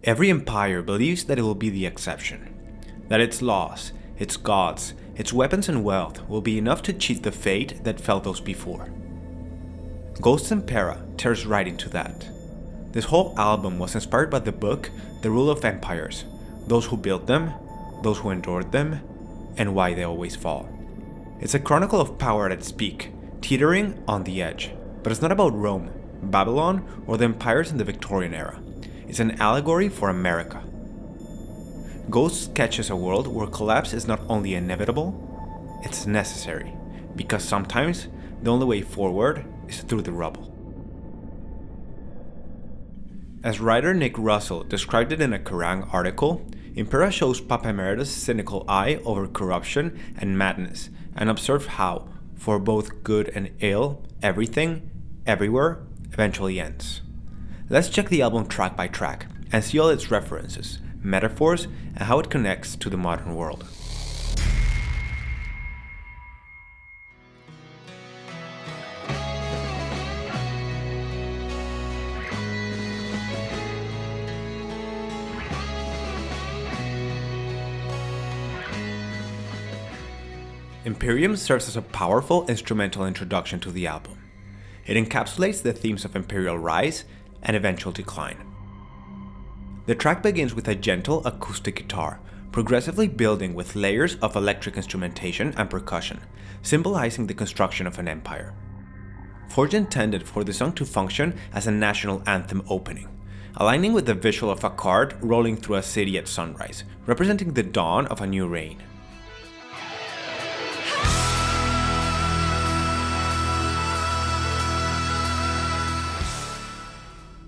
Every empire believes that it will be the exception, that its laws, its gods, its weapons and wealth will be enough to cheat the fate that fell those before. Ghost's Impera tears right into that. This whole album was inspired by the book The Rule of Empires, those who built them, those who endured them, and why they always fall. It's a chronicle of power at its peak, teetering on the edge, but it's not about Rome, Babylon, or the empires in the Victorian era. It's an allegory for America. Ghost sketches a world where collapse is not only inevitable, it's necessary, because sometimes the only way forward is through the rubble. As writer Nick Russell described it in a Kerrang article, Impera shows Papa Emeritus' cynical eye over corruption and madness, and observes how, for both good and ill, everything, everywhere, eventually ends. Let's check the album track by track, and see all its references, metaphors, and how it connects to the modern world. Imperium serves as a powerful instrumental introduction to the album. It encapsulates the themes of imperial rise and eventual decline. The track begins with a gentle acoustic guitar, progressively building with layers of electric instrumentation and percussion, symbolizing the construction of an empire. Forge intended for the song to function as a national anthem opening, aligning with the visual of a cart rolling through a city at sunrise, representing the dawn of a new reign.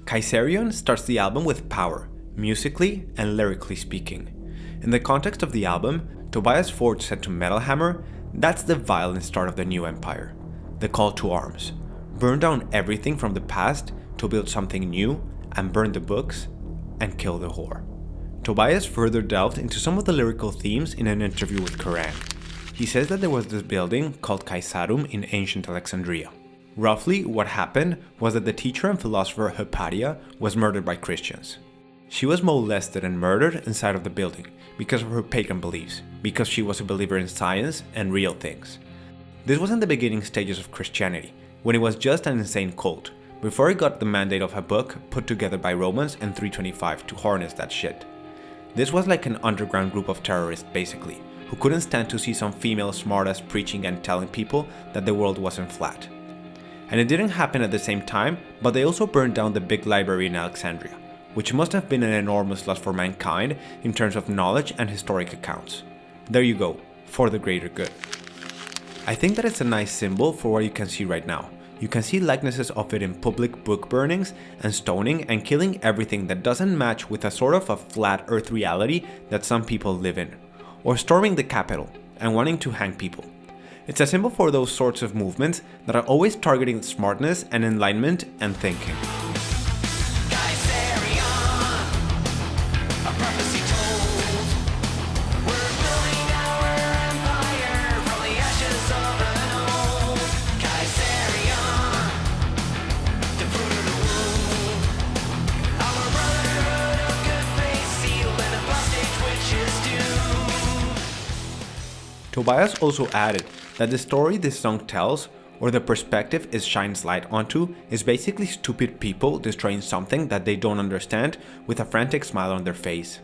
Kaisarion starts the album with power, musically and lyrically speaking. In the context of the album, Tobias Forge said to Metal Hammer, "That's the violent start of the new empire. The call to arms. Burn down everything from the past to build something new, and burn the books, and kill the whore." Tobias further delved into some of the lyrical themes in an interview with Kerrang. He says that there was this building called Caesarium in ancient Alexandria. Roughly, what happened was that the teacher and philosopher Hypatia was murdered by Christians. She was molested and murdered inside of the building because of her pagan beliefs, because she was a believer in science and real things. This was in the beginning stages of Christianity, when it was just an insane cult, before it got the mandate of a book put together by Romans in 325 to harness that shit. This was like an underground group of terrorists basically, who couldn't stand to see some female smartass preaching and telling people that the world wasn't flat. And it didn't happen at the same time, but they also burned down the big library in Alexandria, which must have been an enormous loss for mankind in terms of knowledge and historic accounts. There you go, for the greater good. I think that it's a nice symbol for what you can see right now. You can see likenesses of it in public book burnings and stoning and killing everything that doesn't match with a sort of a flat earth reality that some people live in, or storming the Capitol and wanting to hang people. It's a symbol for those sorts of movements that are always targeting smartness and enlightenment and thinking. Tobias also added that the story this song tells, or the perspective it shines light onto, is basically stupid people destroying something that they don't understand with a frantic smile on their face.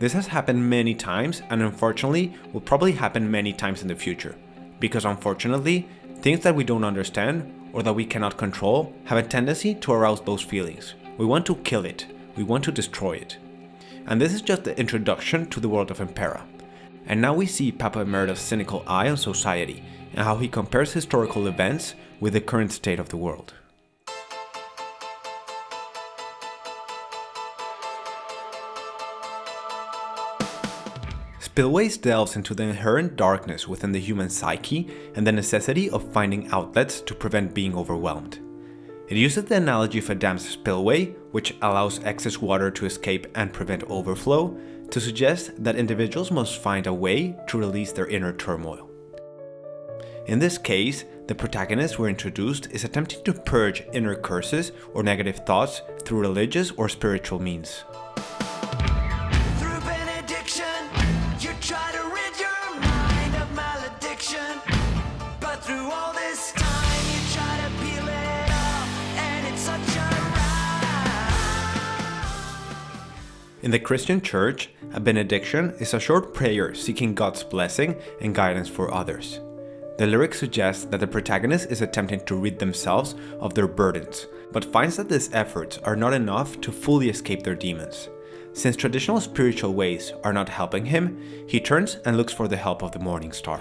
This has happened many times, and unfortunately will probably happen many times in the future, because unfortunately, things that we don't understand or that we cannot control have a tendency to arouse those feelings. We want to kill it, we want to destroy it. And this is just the introduction to the world of Impera. And now we see Papa Emeritus' cynical eye on society and how he compares historical events with the current state of the world. Spillways delves into the inherent darkness within the human psyche and the necessity of finding outlets to prevent being overwhelmed. It uses the analogy of a dam's spillway, which allows excess water to escape and prevent overflow, to suggest that individuals must find a way to release their inner turmoil. In this case, the protagonist we're introduced is attempting to purge inner curses or negative thoughts through religious or spiritual means. In the Christian church, a benediction is a short prayer seeking God's blessing and guidance for others. The lyric suggests that the protagonist is attempting to rid themselves of their burdens, but finds that these efforts are not enough to fully escape their demons. Since traditional spiritual ways are not helping him, he turns and looks for the help of the morning star.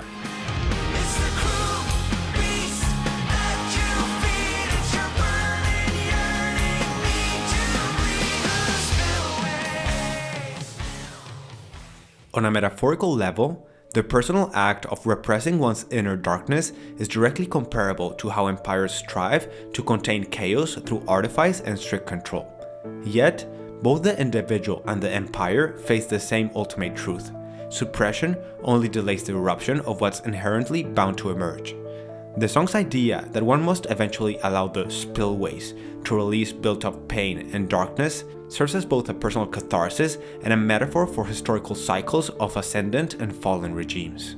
On a metaphorical level, the personal act of repressing one's inner darkness is directly comparable to how empires strive to contain chaos through artifice and strict control. Yet, both the individual and the empire face the same ultimate truth. Suppression only delays the eruption of what's inherently bound to emerge. The song's idea that one must eventually allow the spillways to release built-up pain and darkness serves as both a personal catharsis and a metaphor for historical cycles of ascendant and fallen regimes.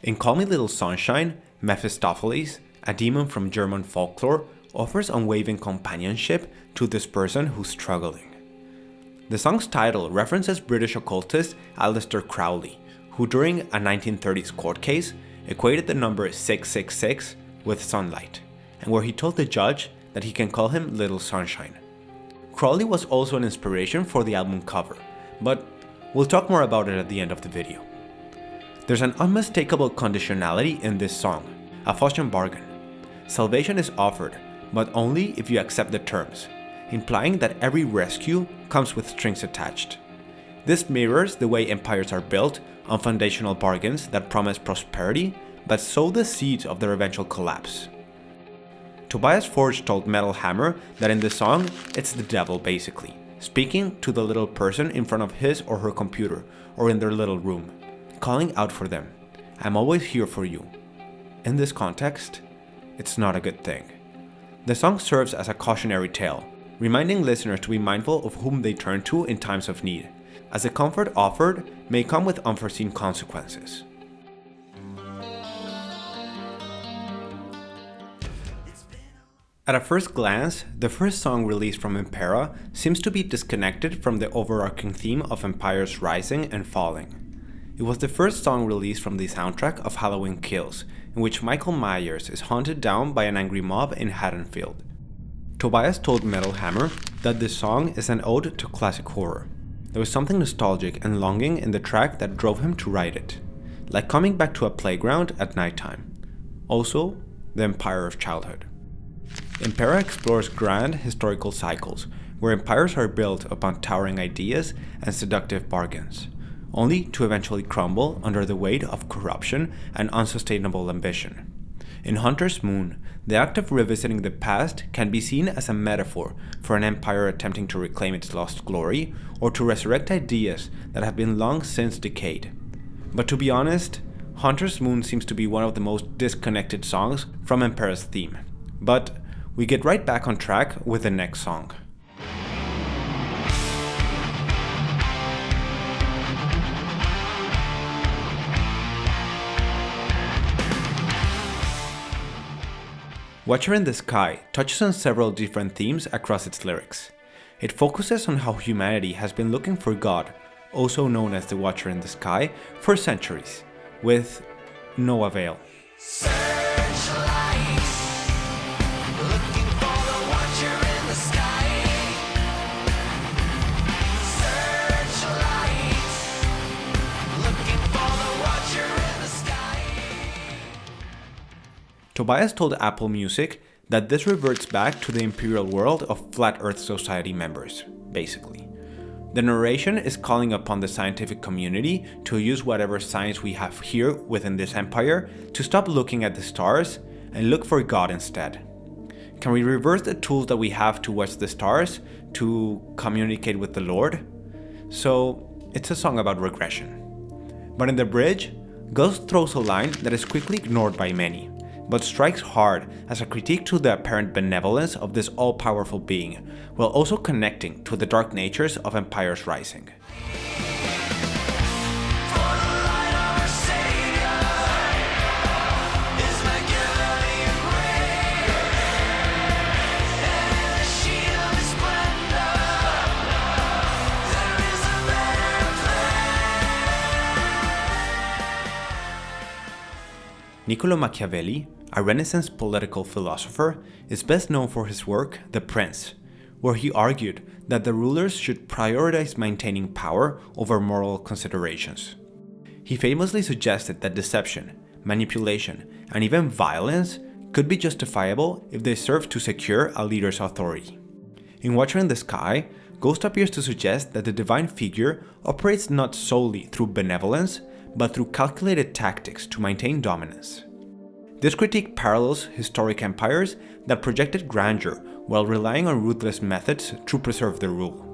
In Call Me Little Sunshine, Mephistopheles, a demon from German folklore, offers unwavering companionship to this person who's struggling. The song's title references British occultist Aleister Crowley, who during a 1930s court case equated the number 666 with sunlight, and where he told the judge that he can call him Little Sunshine. Crowley was also an inspiration for the album cover, but we'll talk more about it at the end of the video. There's an unmistakable conditionality in this song, a Faustian bargain. Salvation is offered, but only if you accept the terms, implying that every rescue comes with strings attached. This mirrors the way empires are built on foundational bargains that promise prosperity but sow the seeds of their eventual collapse. Tobias Forge told Metal Hammer that in the song, it's the devil basically, speaking to the little person in front of his or her computer or in their little room, calling out for them, "I'm always here for you." In this context, it's not a good thing. The song serves as a cautionary tale, reminding listeners to be mindful of whom they turn to in times of need, as the comfort offered may come with unforeseen consequences. At a first glance, the first song released from Impera seems to be disconnected from the overarching theme of empires rising and falling. It was the first song released from the soundtrack of Halloween Kills, in which Michael Myers is hunted down by an angry mob in Haddonfield. Tobias told Metal Hammer that this song is an ode to classic horror. There was something nostalgic and longing in the track that drove him to write it, like coming back to a playground at nighttime. Also, the empire of childhood. Impera explores grand historical cycles, where empires are built upon towering ideas and seductive bargains, only to eventually crumble under the weight of corruption and unsustainable ambition. In Hunter's Moon, the act of revisiting the past can be seen as a metaphor for an empire attempting to reclaim its lost glory or to resurrect ideas that have been long since decayed. But to be honest, Hunter's Moon seems to be one of the most disconnected songs from Impera's theme. But we get right back on track with the next song. Watcher in the Sky touches on several different themes across its lyrics. It focuses on how humanity has been looking for God, also known as the Watcher in the Sky, for centuries, with no avail. Tobias told Apple Music that this reverts back to the imperial world of Flat Earth Society members, basically. The narration is calling upon the scientific community to use whatever science we have here within this empire to stop looking at the stars and look for God instead. Can we reverse the tools that we have to watch the stars to communicate with the Lord? So, it's a song about regression. But in the bridge, Ghost throws a line that is quickly ignored by many, but strikes hard as a critique to the apparent benevolence of this all-powerful being, while also connecting to the dark natures of empires rising. For the light Niccolo Machiavelli, a Renaissance political philosopher, is best known for his work The Prince, where he argued that the rulers should prioritize maintaining power over moral considerations. He famously suggested that deception, manipulation, and even violence could be justifiable if they served to secure a leader's authority. In Watcher in the Sky, Ghost appears to suggest that the divine figure operates not solely through benevolence, but through calculated tactics to maintain dominance. This critique parallels historic empires that projected grandeur while relying on ruthless methods to preserve their rule.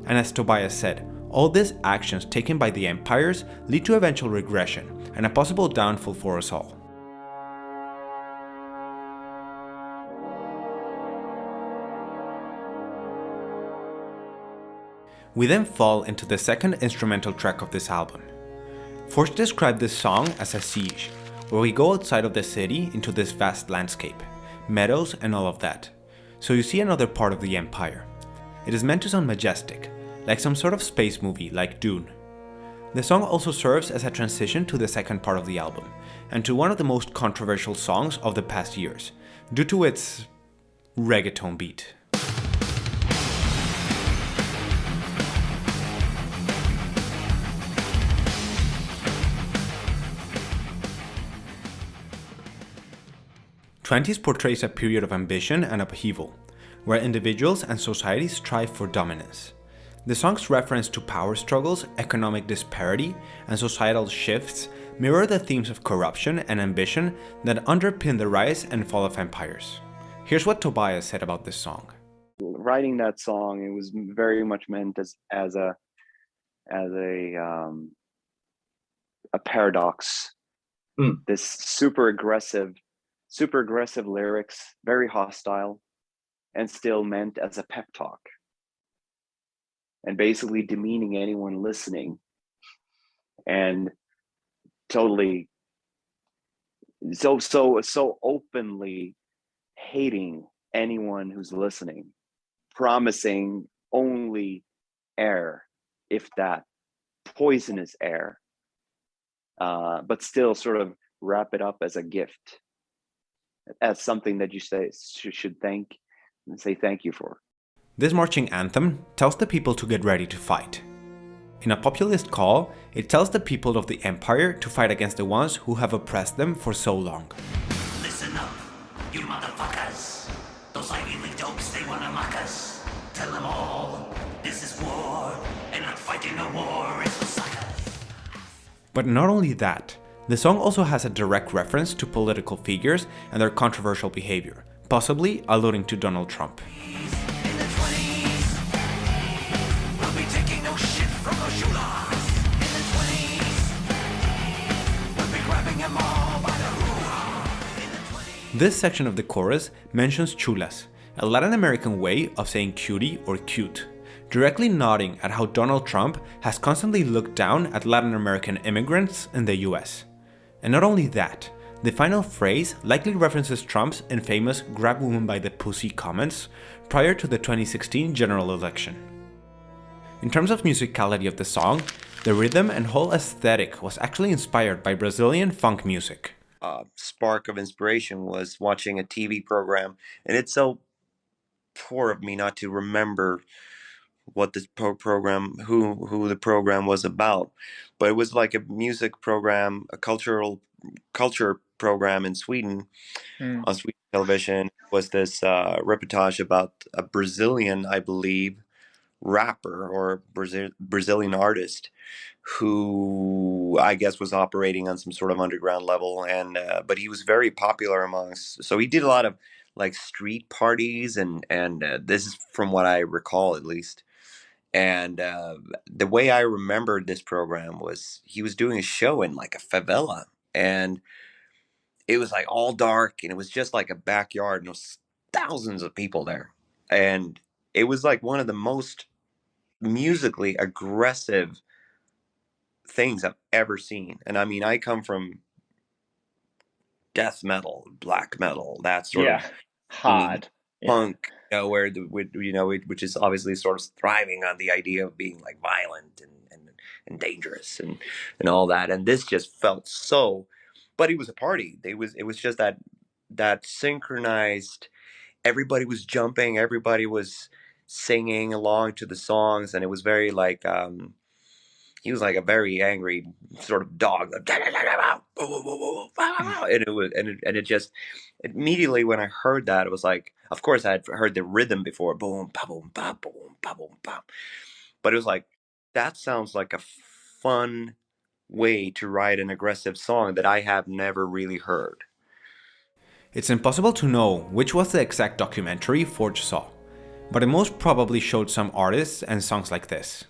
And as Tobias said, all these actions taken by the empires lead to eventual regression and a possible downfall for us all. We then fall into the second instrumental track of this album. Forge described this song as a siege, where we go outside of the city into this vast landscape, meadows and all of that, so you see another part of the Empire. It is meant to sound majestic, like some sort of space movie like Dune. The song also serves as a transition to the second part of the album, and to one of the most controversial songs of the past years, due to its reggaeton beat. Twenties portrays a period of ambition and upheaval, where individuals and societies strive for dominance. The song's reference to power struggles, economic disparity, and societal shifts mirror the themes of corruption and ambition that underpin the rise and fall of empires. Here's what Tobias said about this song. Writing that song, it was very much meant as a paradox. This super aggressive lyrics, very hostile, and still meant as a pep talk, and basically demeaning anyone listening, and totally so openly hating anyone who's listening, promising only air, if that, poisonous air, but still sort of wrap it up as a gift, as something that you should thank and say thank you for. This marching anthem tells the people to get ready to fight. In a populist call, it tells the people of the Empire to fight against the ones who have oppressed them for so long. Listen up, you motherfuckers. Those Ivy League dopes, they wanna mock us. Tell them all, this is war, and not fighting a war, it's for suckers. But not only that, the song also has a direct reference to political figures and their controversial behavior, possibly alluding to Donald Trump. In the 20s, we'll be taking no shit from those shooters. In the 20s, we'll be grabbing them all by the hoo-ha. In the 20s. This section of the chorus mentions chulas, a Latin American way of saying cutie or cute, directly nodding at how Donald Trump has constantly looked down at Latin American immigrants in the US. And not only that, the final phrase likely references Trump's infamous grab woman by the pussy comments prior to the 2016 general election. In terms of musicality of the song, the rhythm and whole aesthetic was actually inspired by Brazilian funk music. Spark of inspiration was watching a TV program, and it's so poor of me not to remember what this program, who the program was about, but it was like a music program, a culture program in Sweden, on Swedish television. Was this reportage about a Brazilian, I believe, rapper or Brazilian artist who I guess was operating on some sort of underground level, and but he was very popular amongst. So he did a lot of like street parties, and this is from what I recall at least. And the way I remembered this program was he was doing a show in like a favela, and it was like all dark, and it was just like a backyard, and there was thousands of people there, and it was like one of the most musically aggressive things I've ever seen. And I mean, I come from death metal, black metal, that sort of Hard punk, where which is obviously sort of thriving on the idea of being like violent and dangerous and all that. And this just felt so but it was a party. It was just that synchronized. Everybody was jumping. Everybody was singing along to the songs, and it was very like he was like a very angry sort of dog, and it just immediately when I heard that, it was like, of course I had heard the rhythm before, boom, ba boom, ba boom, ba boom, ba, but it was like that sounds like a fun way to write an aggressive song that I have never really heard. It's impossible to know which was the exact documentary Forge saw, but it most probably showed some artists and songs like this.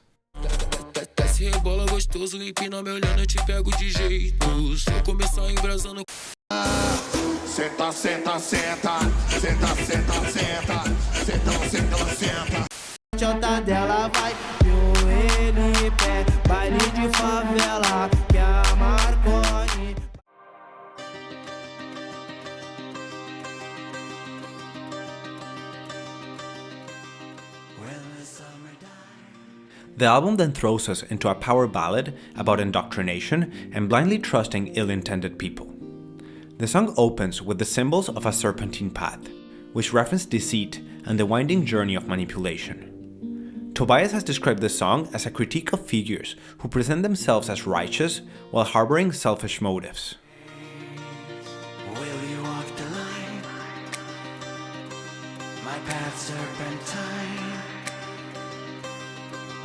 Desce, rebola gostoso, empina me olhando, eu te pego de jeito. Se eu começar embrasando. Senta, senta, senta, senta, senta, senta, senta, senta, senta. Chota dela vai pro ele pé, baile de favela que a Marconi. The album then throws us into a power ballad about indoctrination and blindly trusting ill-intended people. The song opens with the symbols of a serpentine path, which reference deceit and the winding journey of manipulation. Tobias has described the song as a critique of figures who present themselves as righteous while harboring selfish motives. Will you walk the line? My path serpentine.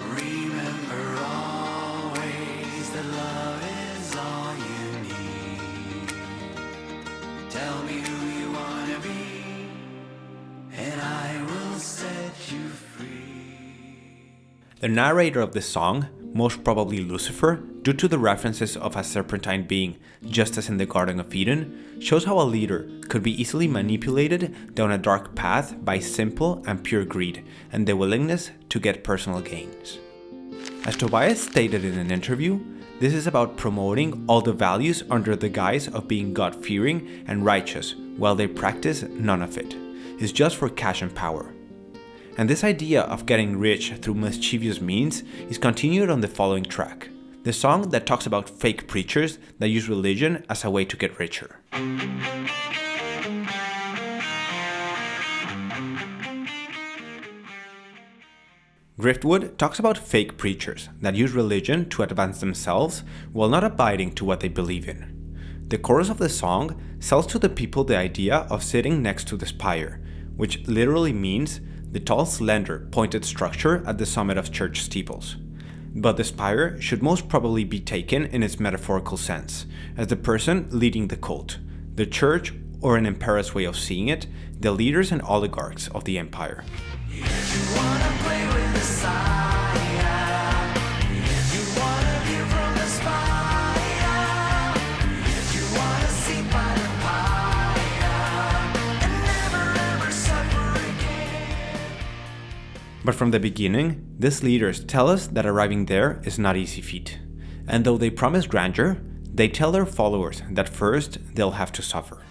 Remember always that love is all you need. Tell me who you wanna be, and I will set you free. The narrator of the song, most probably Lucifer, due to the references of a serpentine being, just as in the Garden of Eden, shows how a leader could be easily manipulated down a dark path by simple and pure greed and the willingness to get personal gains. As Tobias stated in an interview, this is about promoting all the values under the guise of being God-fearing and righteous, while they practice none of it. It's just for cash and power. And this idea of getting rich through mischievous means is continued on the following track, the song that talks about fake preachers that use religion as a way to get richer. Griftwood talks about fake preachers that use religion to advance themselves while not abiding to what they believe in. The chorus of the song sells to the people the idea of sitting next to the spire, which literally means the tall, slender, pointed structure at the summit of church steeples. But the spire should most probably be taken in its metaphorical sense, as the person leading the cult, the church, or in Impera's way of seeing it, the leaders and oligarchs of the empire. You wanna play with the sire. You wanna view from the spire. You wanna see by the fire and never ever suffer again. But from the beginning, these leaders tell us that arriving there is not easy feat. And though they promise grandeur, they tell their followers that first they'll have to suffer.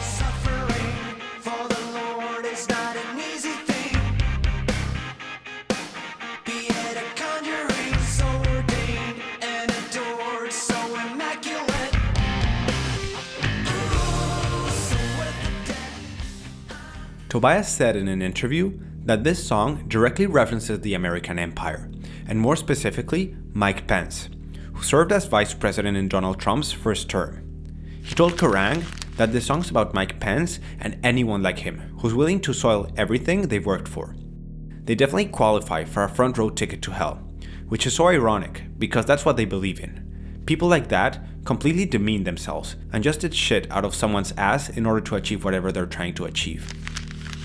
Suffering for the Lord is not an easy thing. Be it a conjuring, so ordained and adored, so immaculate. Ooh, so worth the death. Tobias said in an interview that this song directly references the American Empire, and more specifically, Mike Pence, who served as vice president in Donald Trump's first term. He told Kerrang that the song's about Mike Pence and anyone like him who's willing to soil everything they've worked for. They definitely qualify for a front row ticket to hell, which is so ironic because that's what they believe in. People like that completely demean themselves and just did shit out of someone's ass in order to achieve whatever they're trying to achieve.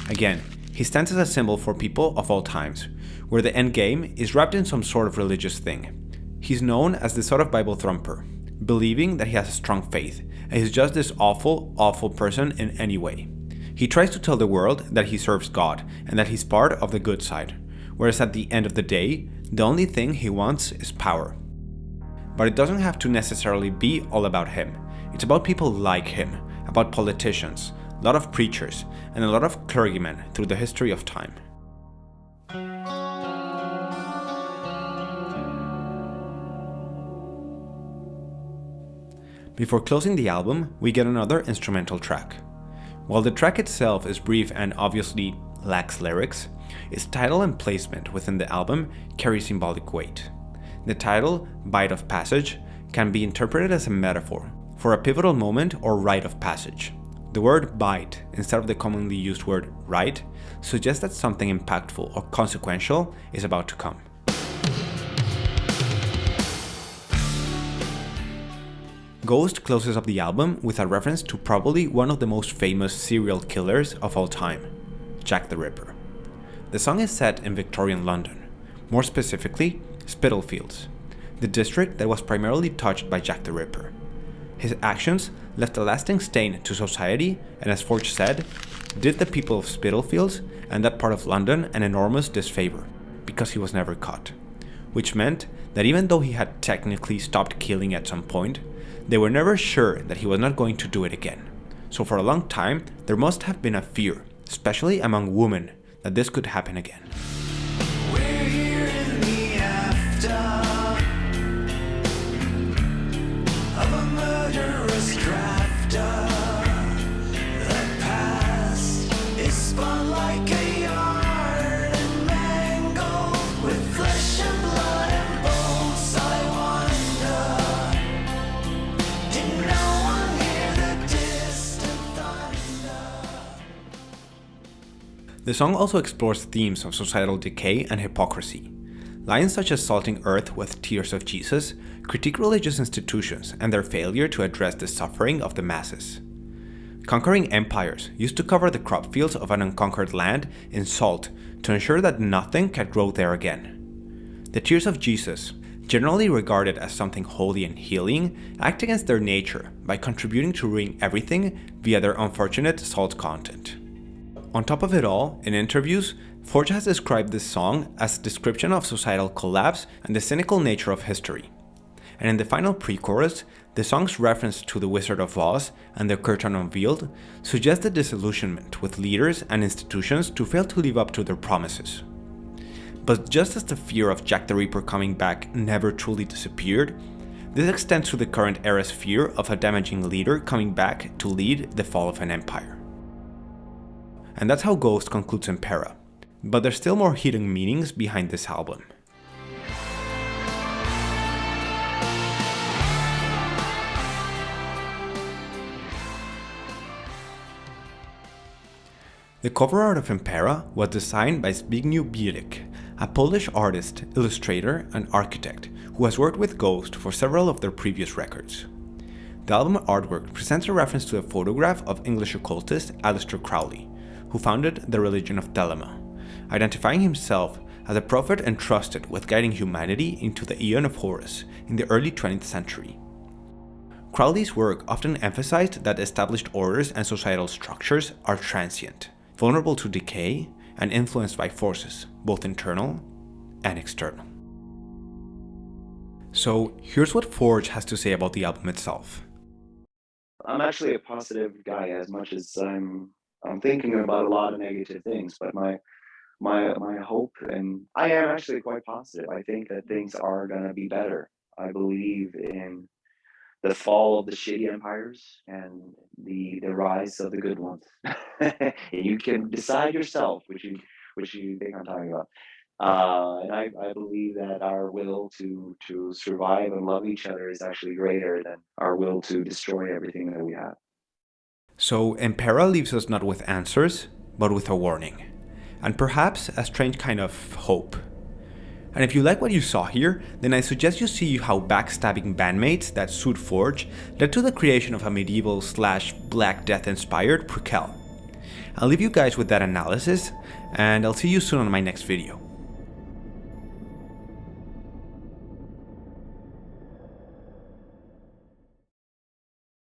Again, he stands as a symbol for people of all times, where the end game is wrapped in some sort of religious thing. He's known as the sort of Bible thumper, believing that he has a strong faith, and he's just this awful, awful person in any way. He tries to tell the world that he serves God, and that he's part of the good side, whereas at the end of the day, the only thing he wants is power. But it doesn't have to necessarily be all about him. It's about people like him, about politicians, a lot of preachers, and a lot of clergymen through the history of time. Before closing the album, we get another instrumental track. While the track itself is brief and obviously lacks lyrics, its title and placement within the album carry symbolic weight. The title, Bite of Passage, can be interpreted as a metaphor for a pivotal moment or rite of passage. The word bite, instead of the commonly used word rite, suggests that something impactful or consequential is about to come. Ghost closes up the album with a reference to probably one of the most famous serial killers of all time, Jack the Ripper. The song is set in Victorian London, more specifically Spitalfields, the district that was primarily touched by Jack the Ripper. His actions left a lasting stain to society and, as Forge said, did the people of Spitalfields and that part of London an enormous disfavor because he was never caught, which meant that even though he had technically stopped killing at some point, they were never sure that he was not going to do it again. So for a long time, there must have been a fear, especially among women, that this could happen again. We're here in the after of a murderous crafter. The past is spun like a yarn and mangled with flesh and blood and bones. I wonder, did no one hear the distant thunder? The song also explores themes of societal decay and hypocrisy. Lines such as Salting Earth with Tears of Jesus critique religious institutions and their failure to address the suffering of the masses. Conquering empires used to cover the crop fields of an unconquered land in salt to ensure that nothing could grow there again. The Tears of Jesus, generally regarded as something holy and healing, act against their nature by contributing to ruining everything via their unfortunate salt content. On top of it all, in interviews, Forge has described this song as a description of societal collapse and the cynical nature of history. And in the final pre-chorus, the song's reference to the Wizard of Oz and the curtain unveiled suggests the disillusionment with leaders and institutions to fail to live up to their promises. But just as the fear of Jack the Ripper coming back never truly disappeared, this extends to the current era's fear of a damaging leader coming back to lead the fall of an empire. And that's how Ghost concludes Impera, but there's still more hidden meanings behind this album. The cover art of Impera was designed by Zbigniew Biryk, a Polish artist, illustrator, and architect who has worked with Ghost for several of their previous records. The album artwork presents a reference to a photograph of English occultist Aleister Crowley, who founded the religion of Thelema, identifying himself as a prophet entrusted with guiding humanity into the Aeon of Horus in the early 20th century. Crowley's work often emphasized that established orders and societal structures are transient, vulnerable to decay, and influenced by forces, both internal and external. So here's what Forge has to say about the album itself. I'm actually a positive guy as much as I'm thinking about a lot of negative things, but my hope, and I am actually quite positive. I think that things are gonna be better. I believe in the fall of the shitty empires and the rise of the good ones. You can decide yourself which you think I'm talking about. And I believe that our will to survive and love each other is actually greater than our will to destroy everything that we have. So Impera leaves us not with answers, but with a warning, and perhaps a strange kind of hope. And if you like what you saw here, then I suggest you see how backstabbing bandmates that sued Forge led to the creation of a medieval/Black Death inspired prequel. I'll leave you guys with that analysis, and I'll see you soon on my next video.